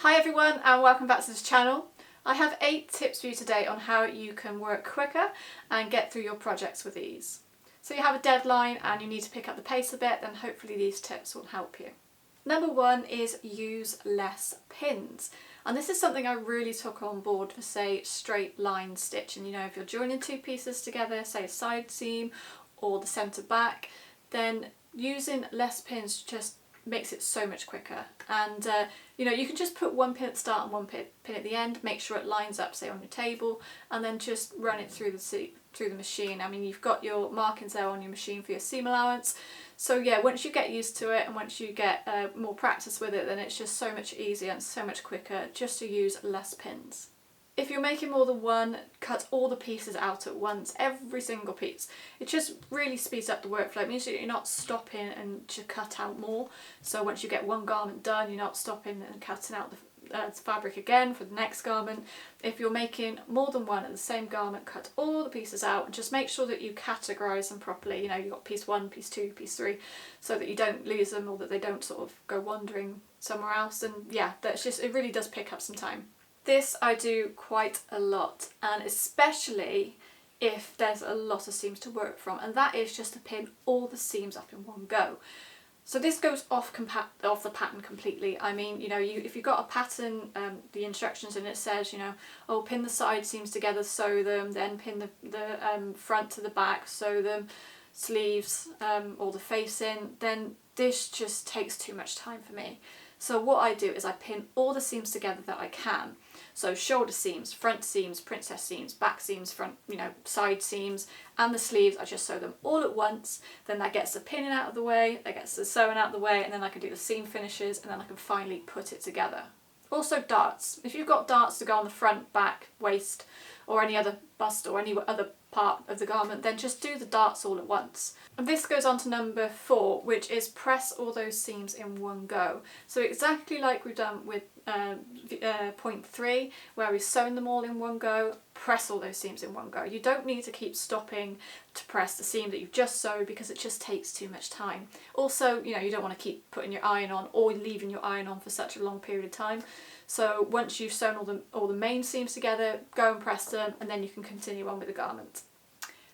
Hi everyone and welcome back to this channel. I have 8 tips for you today on how you can work quicker and get through your projects with ease. So you have a deadline and you need to pick up the pace a bit, then hopefully these tips will help you. Number 1 is use less pins. And this is something I really took on board for, say, straight line stitching. You know, if you're joining 2 pieces together, say a side seam or the centre back, then using less pins just makes it so much quicker. And you know, you can just put 1 pin at the start and 1 pin at the end, make sure it lines up, say, on your table, and then just run it through the machine. I mean, you've got your markings there on your machine for your seam allowance. So yeah, once you get used to it and once you get more practice with it, then it's just so much easier and so much quicker just to use less pins. If you're making more than one, cut all the pieces out at once, every single piece. It just really speeds up the workflow. It means that you're not stopping and to cut out more. So once you get one garment done, you're not stopping and cutting out the fabric again for the next garment. If you're making more than one of the same garment, cut all the pieces out and just make sure that you categorise them properly. You know, you've got piece 1, piece 2, piece 3, so that you don't lose them or that they don't sort of go wandering somewhere else. And yeah, that's just, it really does pick up some time. This I do quite a lot, and especially if there's a lot of seams to work from, and that is just to pin all the seams up in one go. So this goes off the pattern completely. I mean, you know, if you've got a pattern, the instructions and it says, you know, oh, pin the side seams together, sew them, then pin the front to the back, sew them, sleeves or the face in, then this just takes too much time for me. So what I do is I pin all the seams together that I can. So shoulder seams, front seams, princess seams, back seams, front, you know, side seams, and the sleeves, I just sew them all at once. Then that gets the pinning out of the way, that gets the sewing out of the way, and then I can do the seam finishes, and then I can finally put it together. Also darts. If you've got darts to go on the front, back, waist, or any other bust or any other part of the garment, then just do the darts all at once. And this goes on to number 4, which is press all those seams in one go. So exactly like we've done with point 3, where we've sewn them all in one go, press all those seams in one go. You don't need to keep stopping to press the seam that you've just sewed because it just takes too much time. Also, you know, you don't want to keep putting your iron on or leaving your iron on for such a long period of time. So once you've sewn all the main seams together, go and press them, and then you can continue on with the garment.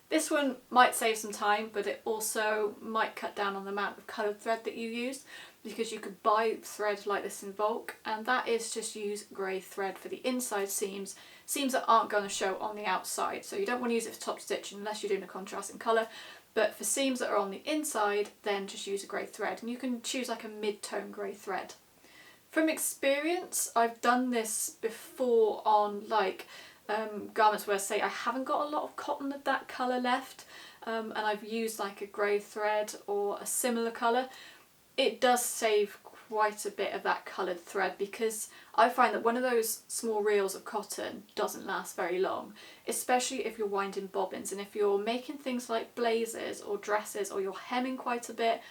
This one might save some time, but it also might cut down on the amount of coloured thread that you use, because you could buy thread like this in bulk, and that is just use grey thread for the inside seams that aren't going to show on the outside. So you don't want to use it for top stitching unless you're doing a contrasting colour, but for seams that are on the inside, then just use a grey thread, and you can choose like a mid-tone grey thread. From experience, I've done this before on like garments where, say, I haven't got a lot of cotton of that colour left, and I've used like a grey thread or a similar colour. It does save quite a bit of that coloured thread, because I find that one of those small reels of cotton doesn't last very long, especially if you're winding bobbins, and if you're making things like blazers or dresses or you're hemming quite a bit,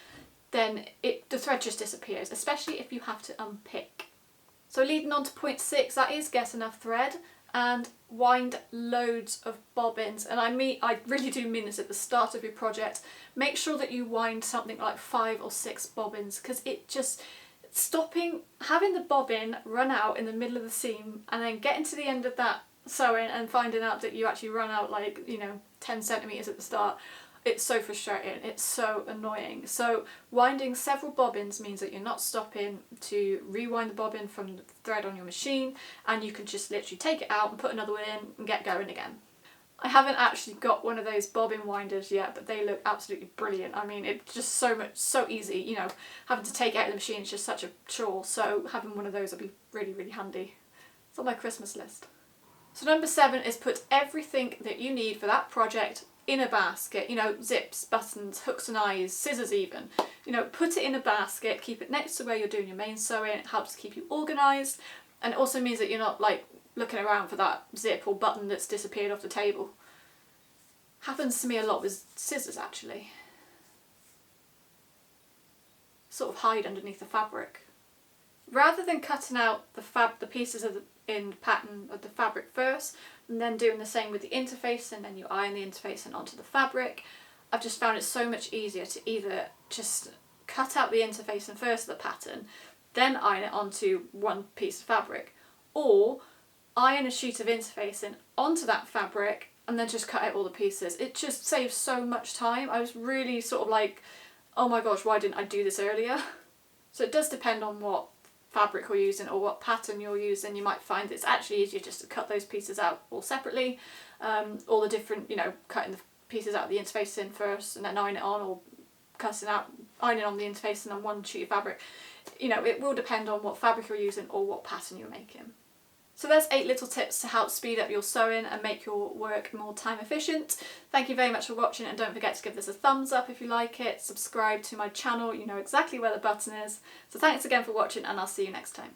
then the thread just disappears, especially if you have to unpick. So leading on to point 6, that is get enough thread and wind loads of bobbins. And I really do mean this at the start of your project. Make sure that you wind something like 5 or 6 bobbins, because it just having the bobbin run out in the middle of the seam and then getting to the end of that sewing and finding out that you actually run out, like, you know, 10 centimetres at the start. It's so frustrating, it's so annoying. So winding several bobbins means that you're not stopping to rewind the bobbin from the thread on your machine, and you can just literally take it out and put another one in and get going again. I haven't actually got one of those bobbin winders yet, but they look absolutely brilliant. I mean, it's just so easy, you know, having to take it out of the machine is just such a chore, so having one of those would be really, really handy. It's on my Christmas list. So number 7 is put everything that you need for that project in a basket. You know, zips, buttons, hooks and eyes, scissors even. You know, put it in a basket, keep it next to where you're doing your main sewing. It helps keep you organised, and it also means that you're not like looking around for that zip or button that's disappeared off the table. Happens to me a lot with scissors, actually. Sort of hide underneath the fabric. Rather than cutting out the pieces of in pattern of the fabric first and then doing the same with the interface, and then you iron the interface and onto the fabric, I've just found it so much easier to either just cut out the interface and first of the pattern, then iron it onto one piece of fabric, or iron a sheet of interfacing onto that fabric and then just cut out all the pieces. It just saves so much time. I was really sort of like, oh my gosh, why didn't I do this earlier? So it does depend on what fabric you're using or what pattern you're using. You might find it's actually easier just to cut those pieces out all separately, all the different, you know, cutting the pieces out of the interfacing first and then iron it on, or ironing on the interfacing on one sheet of fabric. You know, it will depend on what fabric you're using or what pattern you're making. So there's 8 little tips to help speed up your sewing and make your work more time efficient. Thank you very much for watching, and don't forget to give this a thumbs up if you like it, subscribe to my channel, you know exactly where the button is. So thanks again for watching, and I'll see you next time.